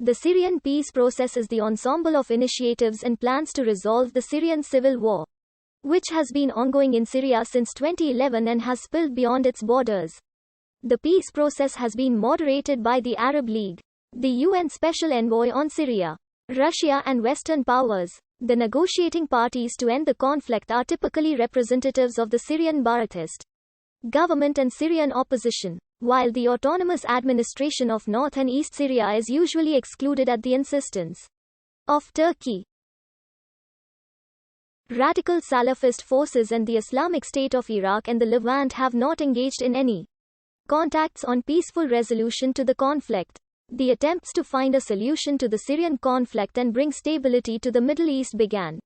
The Syrian peace process is the ensemble of initiatives and plans to resolve the Syrian civil war, which has been ongoing in Syria since 2011 and has spilled beyond its borders. The peace process has been moderated by the Arab League, the UN Special Envoy on Syria, Russia and Western powers. The negotiating parties to end the conflict are typically representatives of the Syrian Ba'athist government and Syrian opposition, while the autonomous administration of North and East Syria is usually excluded at the insistence of Turkey. Radical Salafist forces and the Islamic State of Iraq and the Levant have not engaged in any contacts on peaceful resolution to the conflict. The attempts to find a solution to the Syrian conflict and bring stability to the Middle East began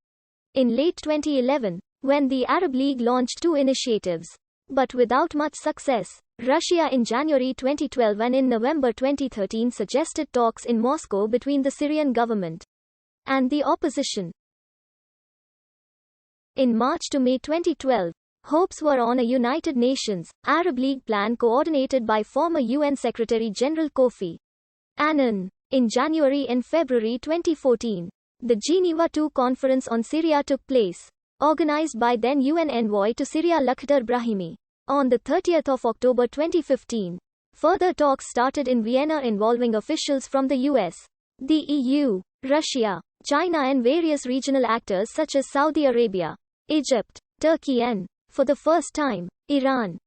in late 2011, when the Arab League launched two initiatives, but without much success. Russia in January 2012 and in November 2013 suggested talks in Moscow between the Syrian government and the opposition. In March to May 2012, hopes were on a United Nations, Arab League plan coordinated by former UN Secretary-General Kofi Annan. In January and February 2014, the Geneva II Conference on Syria took place, organized by then UN envoy to Syria Lakhdar Brahimi. On the 30th of October 2015, further talks started in Vienna involving officials from the US, the EU, Russia, China and various regional actors such as Saudi Arabia, Egypt, Turkey and, for the first time, Iran.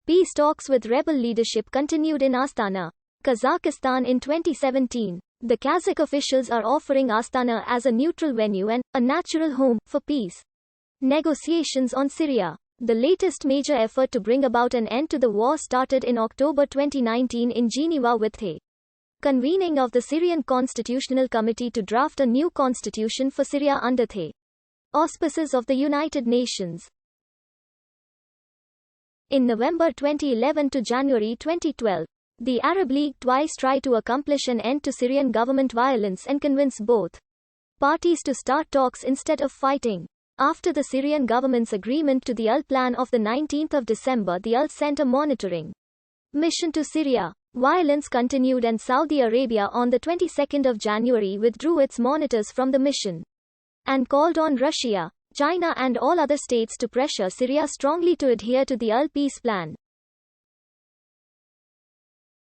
Peace talks with rebel leadership continued in Astana, Kazakhstan in 2017. The Kazakh officials are offering Astana as a neutral venue and a natural home for peace negotiations on Syria. The latest major effort to bring about an end to the war started in October 2019 in Geneva with the convening of the Syrian Constitutional Committee to draft a new constitution for Syria under the auspices of the United Nations. In November 2011 to January 2012, the Arab League twice tried to accomplish an end to Syrian government violence and convince both parties to start talks instead of fighting. After the Syrian government's agreement to the UL plan of 19 December, the UL sent a monitoring mission to Syria. Violence continued and Saudi Arabia on the 22nd of January withdrew its monitors from the mission and called on Russia, China and all other states to pressure Syria strongly to adhere to the UL peace plan.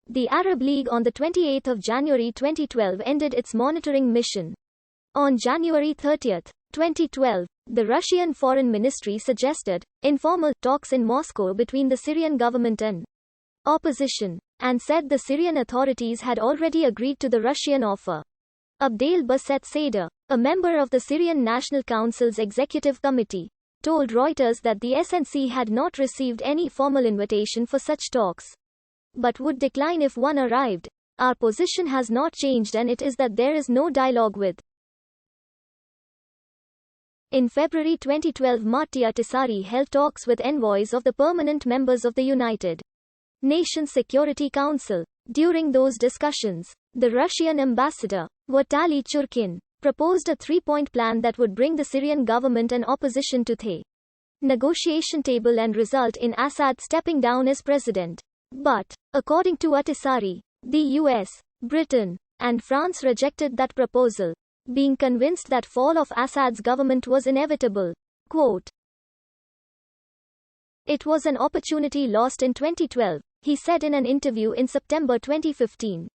The Arab League on the 28th of January 2012 ended its monitoring mission. On January 30, 2012, the Russian Foreign Ministry suggested informal talks in Moscow between the Syrian government and opposition, and said the Syrian authorities had already agreed to the Russian offer. Abdel Basset Sadr, a member of the Syrian National Council's Executive Committee, told Reuters that the SNC had not received any formal invitation for such talks, but would decline if one arrived. Our position has not changed and it is that there is no dialogue with. In February 2012, Marty Ahtisaari held talks with envoys of the permanent members of the United Nations Security Council. During those discussions, the Russian ambassador, Vitaly Churkin, proposed a three-point plan that would bring the Syrian government and opposition to the negotiation table and result in Assad stepping down as president. But, according to Ahtisaari, the US, Britain, and France rejected that proposal, being convinced that fall of Assad's government was inevitable. Quote, "It was an opportunity lost in 2012, he said in an interview in September 2015.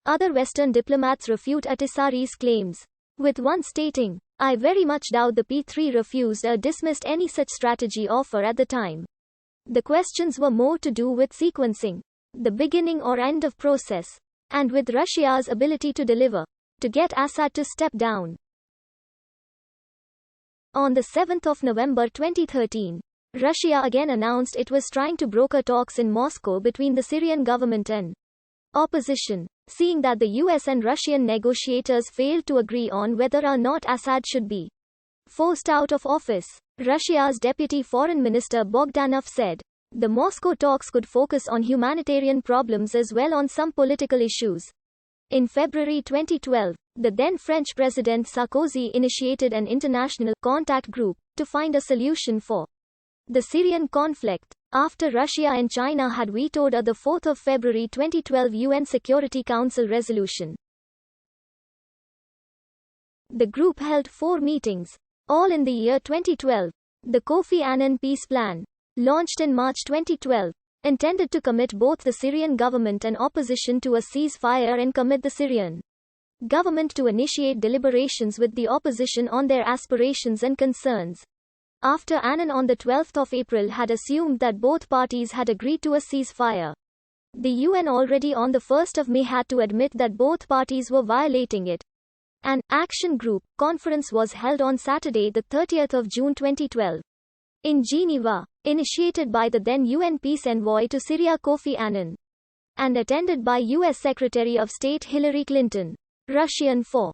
Other Western diplomats refute Ahtisaari's claims, with one stating, "I very much doubt the P3 refused or dismissed any such strategy offer at the time. The questions were more to do with sequencing, the beginning or end of process, and with Russia's ability to deliver, to get Assad to step down." On the 7th of November 2013, Russia again announced it was trying to broker talks in Moscow between the Syrian government and opposition, seeing that the US and Russian negotiators failed to agree on whether or not Assad should be forced out of office. Russia's Deputy Foreign Minister Bogdanov said, the Moscow talks could focus on humanitarian problems as well on some political issues. In February 2012, the then French President Sarkozy initiated an international contact group to find a solution for the Syrian conflict. after Russia and China had vetoed a 4 February 2012 UN Security Council resolution. The group held 4 meetings, all in the year 2012. The Kofi Annan peace plan, launched in March 2012, intended to commit both the Syrian government and opposition to a ceasefire and commit the Syrian government to initiate deliberations with the opposition on their aspirations and concerns. After Annan on 12 April had assumed that both parties had agreed to a ceasefire, the UN already on 1 May had to admit that both parties were violating it. An action group conference was held on Saturday, 30 June 2012, in Geneva, initiated by the then UN peace envoy to Syria Kofi Annan, and attended by U.S. Secretary of State Hillary Clinton. Russian 4.